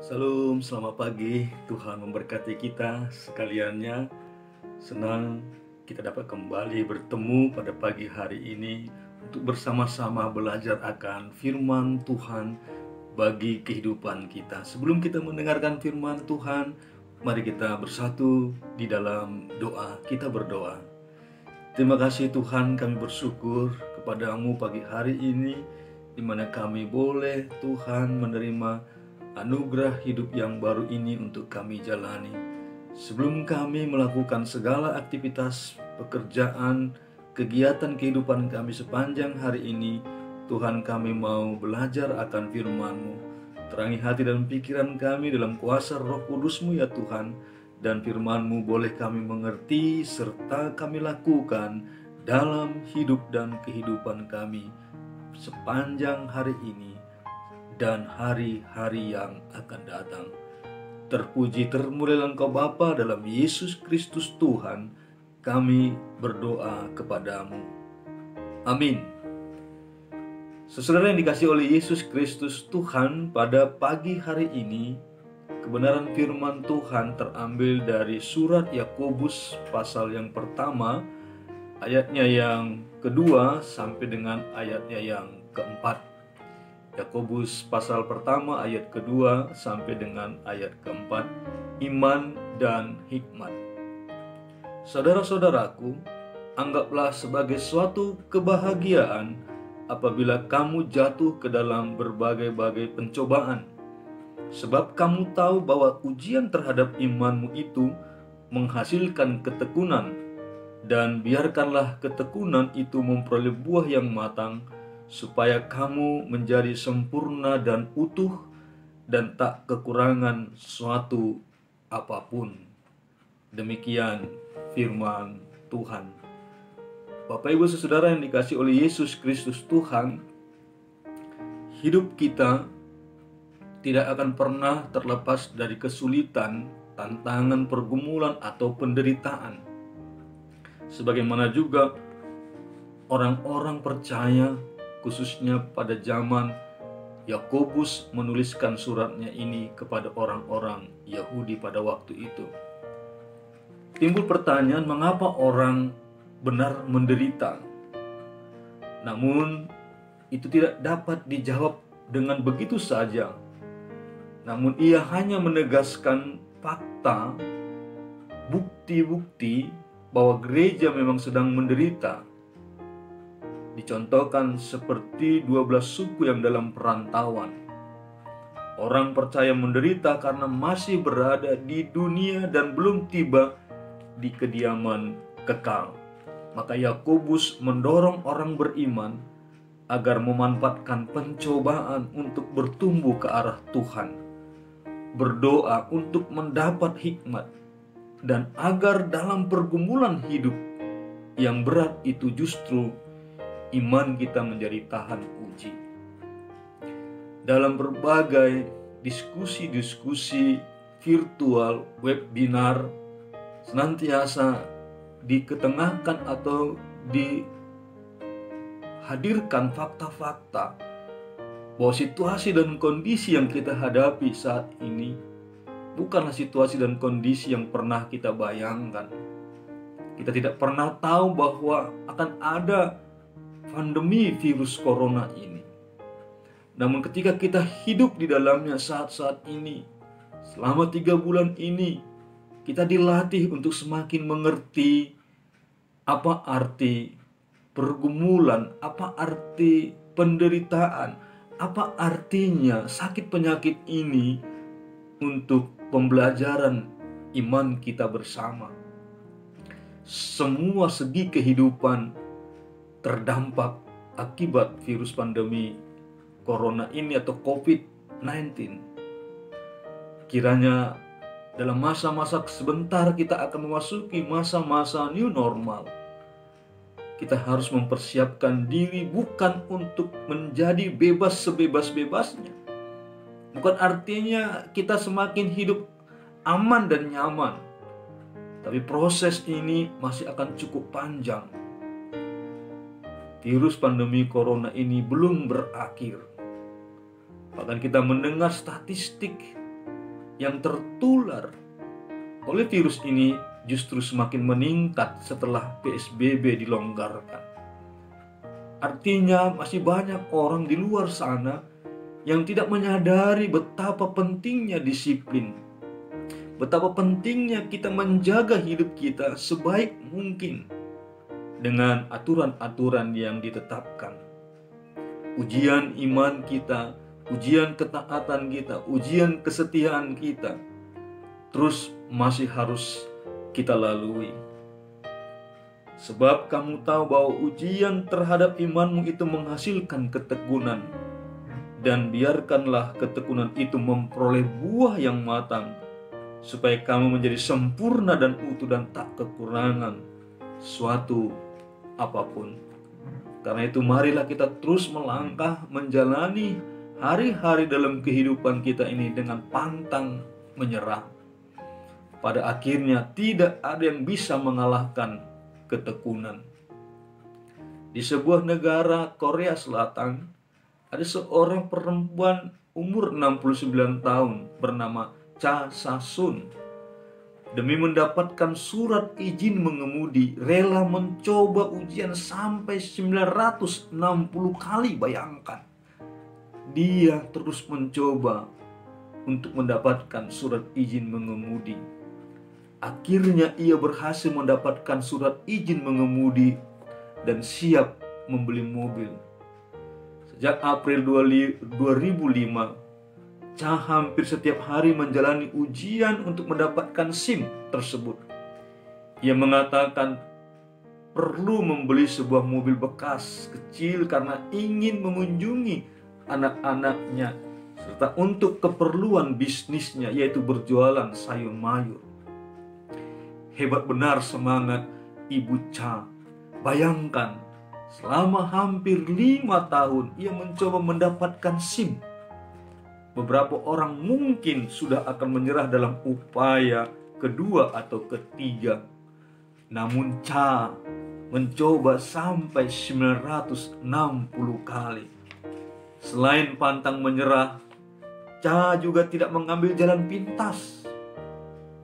Salam, selamat pagi. Tuhan memberkati kita sekaliannya. Senang kita dapat kembali bertemu pada pagi hari ini untuk bersama-sama belajar akan firman Tuhan bagi kehidupan kita. Sebelum kita mendengarkan firman Tuhan, mari kita bersatu di dalam doa. Kita berdoa. Terima kasih Tuhan, kami bersyukur kepadamu pagi hari ini, di mana kami boleh Tuhan menerima anugerah hidup yang baru ini untuk kami jalani. Sebelum kami melakukan segala aktivitas pekerjaan, kegiatan kehidupan kami sepanjang hari ini, Tuhan, kami mau belajar akan firman-Mu. Terangi hati dan pikiran kami dalam kuasa Roh Kudus-Mu ya Tuhan, dan firman-Mu boleh kami mengerti serta kami lakukan dalam hidup dan kehidupan kami sepanjang hari ini dan hari-hari yang akan datang. Terpuji termulialah Engkau Bapa, dalam Yesus Kristus Tuhan kami berdoa kepadamu. Amin. Saudara yang dikasihi oleh Yesus Kristus Tuhan, pada pagi hari ini kebenaran firman Tuhan terambil dari surat Yakobus pasal yang pertama, ayatnya yang kedua sampai dengan ayatnya yang keempat. Yakobus pasal pertama ayat kedua sampai dengan ayat keempat, iman dan hikmat. Saudara-saudaraku, anggaplah sebagai suatu kebahagiaan apabila kamu jatuh ke dalam berbagai-bagai pencobaan, sebab kamu tahu bahwa ujian terhadap imanmu itu menghasilkan ketekunan, dan biarkanlah ketekunan itu memperoleh buah yang matang, supaya kamu menjadi sempurna dan utuh dan tak kekurangan suatu apapun. Demikian firman Tuhan. Bapak Ibu Saudara yang dikasihi oleh Yesus Kristus Tuhan, hidup kita tidak akan pernah terlepas dari kesulitan, tantangan, pergumulan atau penderitaan. Sebagaimana juga orang-orang percaya, khususnya pada zaman Yakobus menuliskan suratnya ini kepada orang-orang Yahudi pada waktu itu. Timbul pertanyaan, mengapa orang benar menderita? Namun itu tidak dapat dijawab dengan begitu saja. Namun ia hanya menegaskan fakta, bukti-bukti bahwa gereja memang sedang menderita. Dicontohkan seperti 12 suku yang dalam perantauan. Orang percaya menderita karena masih berada di dunia dan belum tiba di kediaman kekal. Maka Yakobus mendorong orang beriman agar memanfaatkan pencobaan untuk bertumbuh ke arah Tuhan, berdoa untuk mendapat hikmat, dan agar dalam pergumulan hidup yang berat itu justru iman kita menjadi tahan uji. Dalam berbagai diskusi-diskusi virtual, webinar, senantiasa diketengahkan atau dihadirkan fakta-fakta bahwa situasi dan kondisi yang kita hadapi saat ini bukanlah situasi dan kondisi yang pernah kita bayangkan. Kita tidak pernah tahu bahwa akan ada pandemi virus corona ini. Namun ketika kita hidup di dalamnya saat-saat ini, selama 3 bulan ini, kita dilatih untuk semakin mengerti apa arti pergumulan, apa arti penderitaan, apa artinya sakit penyakit ini untuk pembelajaran iman kita bersama. Semua segi kehidupan terdampak akibat virus pandemi corona ini atau COVID-19. Kiranya dalam masa-masa sebentar kita akan memasuki masa-masa new normal. Kita harus mempersiapkan diri bukan untuk menjadi bebas sebebas-bebasnya. Bukan artinya kita semakin hidup aman dan nyaman. Tapi proses ini masih akan cukup panjang. Virus pandemi corona ini belum berakhir. Bahkan kita mendengar statistik yang tertular oleh virus ini justru semakin meningkat setelah PSBB dilonggarkan. Artinya masih banyak orang di luar sana yang tidak menyadari betapa pentingnya disiplin, betapa pentingnya kita menjaga hidup kita sebaik mungkin dengan aturan-aturan yang ditetapkan. Ujian iman kita, ujian ketaatan kita, ujian kesetiaan kita terus masih harus kita lalui. Sebab kamu tahu bahwa ujian terhadap imanmu itu menghasilkan ketekunan. Dan biarkanlah ketekunan itu memperoleh buah yang matang, supaya kamu menjadi sempurna dan utuh dan tak kekurangan suatu apapun. Karena itu marilah kita terus melangkah menjalani hari-hari dalam kehidupan kita ini dengan pantang menyerah. Pada akhirnya tidak ada yang bisa mengalahkan ketekunan. Di sebuah negara Korea Selatan, ada seorang perempuan umur 69 tahun bernama Cha Sa-sun. Demi mendapatkan surat izin mengemudi, rela mencoba ujian sampai 960 kali. Bayangkan, dia terus mencoba untuk mendapatkan surat izin mengemudi. Akhirnya ia berhasil mendapatkan surat izin mengemudi dan siap membeli mobil. Sejak April 2005, Cha hampir setiap hari menjalani ujian untuk mendapatkan SIM tersebut. Ia mengatakan perlu membeli sebuah mobil bekas kecil karena ingin mengunjungi anak-anaknya serta untuk keperluan bisnisnya, yaitu berjualan sayur mayur. Hebat benar semangat Ibu Cha. Bayangkan, selama hampir 5 tahun ia mencoba mendapatkan SIM. Beberapa orang mungkin sudah akan menyerah dalam upaya kedua atau ketiga. Namun Cha mencoba sampai 960 kali. Selain pantang menyerah, Cha juga tidak mengambil jalan pintas.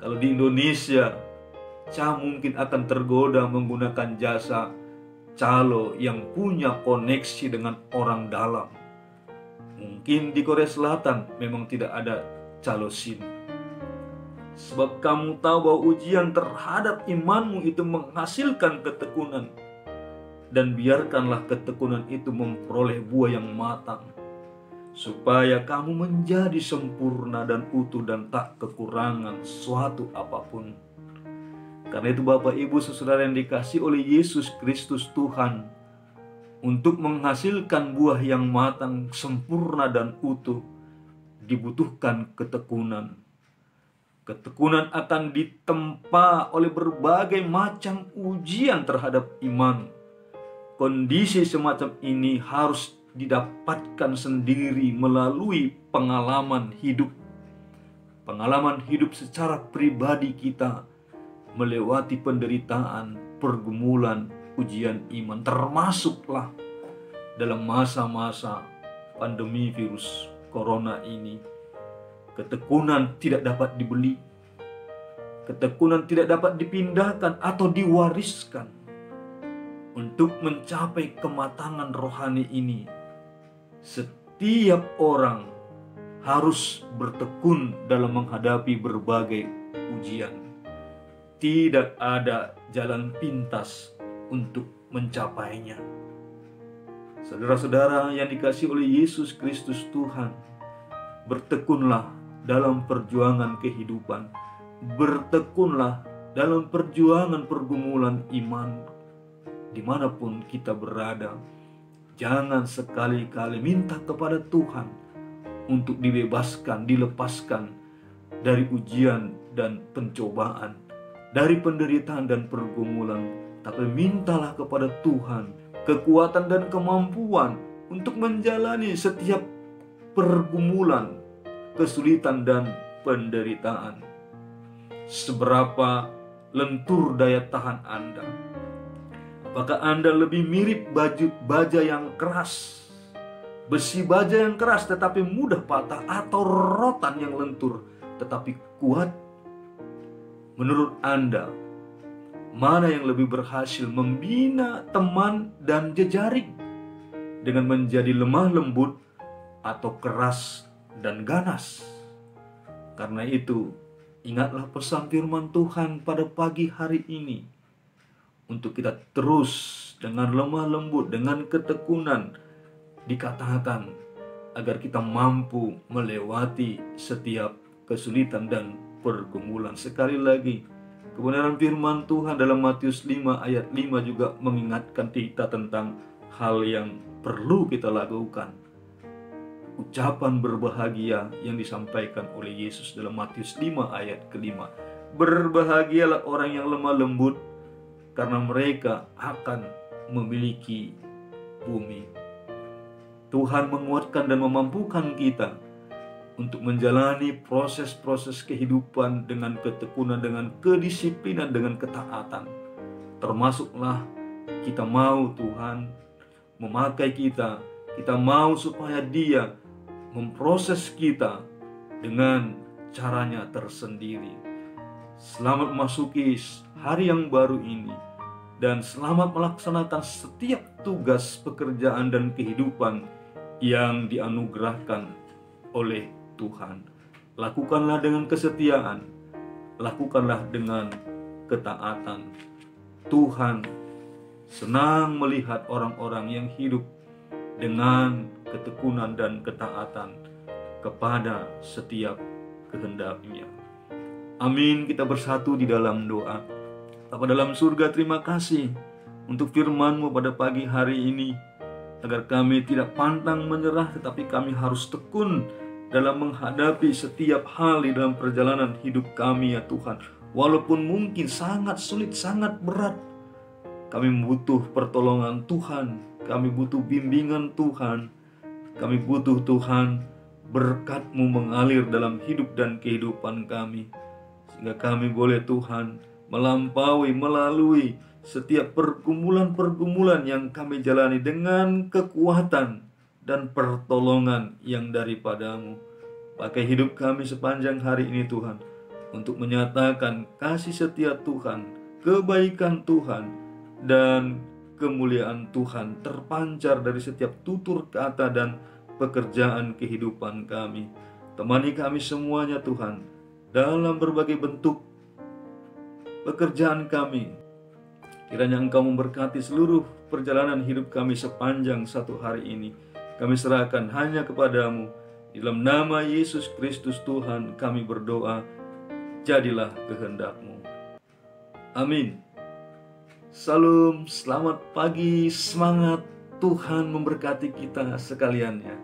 Kalau di Indonesia, Cha mungkin akan tergoda menggunakan jasa calo yang punya koneksi dengan orang dalam. Mungkin di Korea Selatan memang tidak ada calo SIM. Sebab kamu tahu bahwa ujian terhadap imanmu itu menghasilkan ketekunan. Dan biarkanlah ketekunan itu memperoleh buah yang matang, supaya kamu menjadi sempurna dan utuh dan tak kekurangan suatu apapun. Karena itu Bapak Ibu Saudara yang dikasihi oleh Yesus Kristus Tuhan, untuk menghasilkan buah yang matang, sempurna dan utuh, dibutuhkan ketekunan. Ketekunan akan ditempa oleh berbagai macam ujian terhadap iman. Kondisi semacam ini harus didapatkan sendiri melalui pengalaman hidup. Pengalaman hidup secara pribadi kita, melewati penderitaan, pergumulan, ujian iman, termasuklah dalam masa-masa pandemi virus corona ini. Ketekunan tidak dapat dibeli, ketekunan tidak dapat dipindahkan atau diwariskan. Untuk mencapai kematangan rohani ini, setiap orang harus bertekun dalam menghadapi berbagai ujian. Tidak ada jalan pintas untuk mencapainya. Saudara-saudara yang dikasihi oleh Yesus Kristus Tuhan, bertekunlah dalam perjuangan kehidupan. Bertekunlah dalam perjuangan pergumulan iman. Dimanapun kita berada, jangan sekali-kali minta kepada Tuhan untuk dibebaskan, dilepaskan dari ujian dan pencobaan, dari penderitaan dan pergumulan. Tapi mintalah kepada Tuhan kekuatan dan kemampuan untuk menjalani setiap pergumulan, kesulitan dan penderitaan. Seberapa lentur daya tahan Anda? Apakah Anda lebih mirip baja yang keras, besi baja yang keras tetapi mudah patah, atau rotan yang lentur tetapi kuat. Menurut Anda, mana yang lebih berhasil membina teman dan jejaring dengan menjadi lemah lembut atau keras dan ganas? Karena itu, ingatlah pesan firman Tuhan pada pagi hari ini, untuk kita terus dengan lemah lembut, dengan ketekunan dikatakan, agar kita mampu melewati setiap kesulitan dan pergumulan. Sekali lagi, kebenaran firman Tuhan dalam Matius 5 ayat 5 juga mengingatkan kita tentang hal yang perlu kita lakukan. Ucapan berbahagia yang disampaikan oleh Yesus dalam Matius 5 ayat ke-5. Berbahagialah orang yang lemah lembut, karena mereka akan memiliki bumi. Tuhan menguatkan dan memampukan kita untuk menjalani proses-proses kehidupan dengan ketekunan, dengan kedisiplinan, dengan ketaatan. Termasuklah kita mau Tuhan memakai kita, kita mau supaya Dia memproses kita dengan caranya tersendiri. Selamat memasuki hari yang baru ini, dan selamat melaksanakan setiap tugas pekerjaan dan kehidupan yang dianugerahkan oleh Tuhan. Lakukanlah dengan kesetiaan, lakukanlah dengan ketaatan. Tuhan senang melihat orang-orang yang hidup dengan ketekunan dan ketaatan kepada setiap kehendak-Nya. Amin. Kita bersatu di dalam doa. Bapa dalam surga, terima kasih untuk firman-Mu pada pagi hari ini, agar kami tidak pantang menyerah, tetapi kami harus tekun dalam menghadapi setiap hal di dalam perjalanan hidup kami ya Tuhan. Walaupun mungkin sangat sulit, sangat berat, kami butuh pertolongan Tuhan, kami butuh bimbingan Tuhan, kami butuh Tuhan berkat-Mu mengalir dalam hidup dan kehidupan kami, sehingga kami boleh Tuhan melalui setiap pergumulan-pergumulan yang kami jalani dengan kekuatan dan pertolongan yang daripada-Mu. Pakai hidup kami sepanjang hari ini Tuhan, untuk menyatakan kasih setia Tuhan, kebaikan Tuhan, dan kemuliaan Tuhan terpancar dari setiap tutur kata dan pekerjaan kehidupan kami. Temani kami semuanya Tuhan, dalam berbagai bentuk pekerjaan kami. Kiranya Engkau memberkati seluruh perjalanan hidup kami sepanjang satu hari ini. Kami serahkan hanya kepada-Mu. Di dalam nama Yesus Kristus Tuhan kami berdoa, jadilah kehendak-Mu. Amin. Salam, selamat pagi, semangat, Tuhan memberkati kita sekalian ya.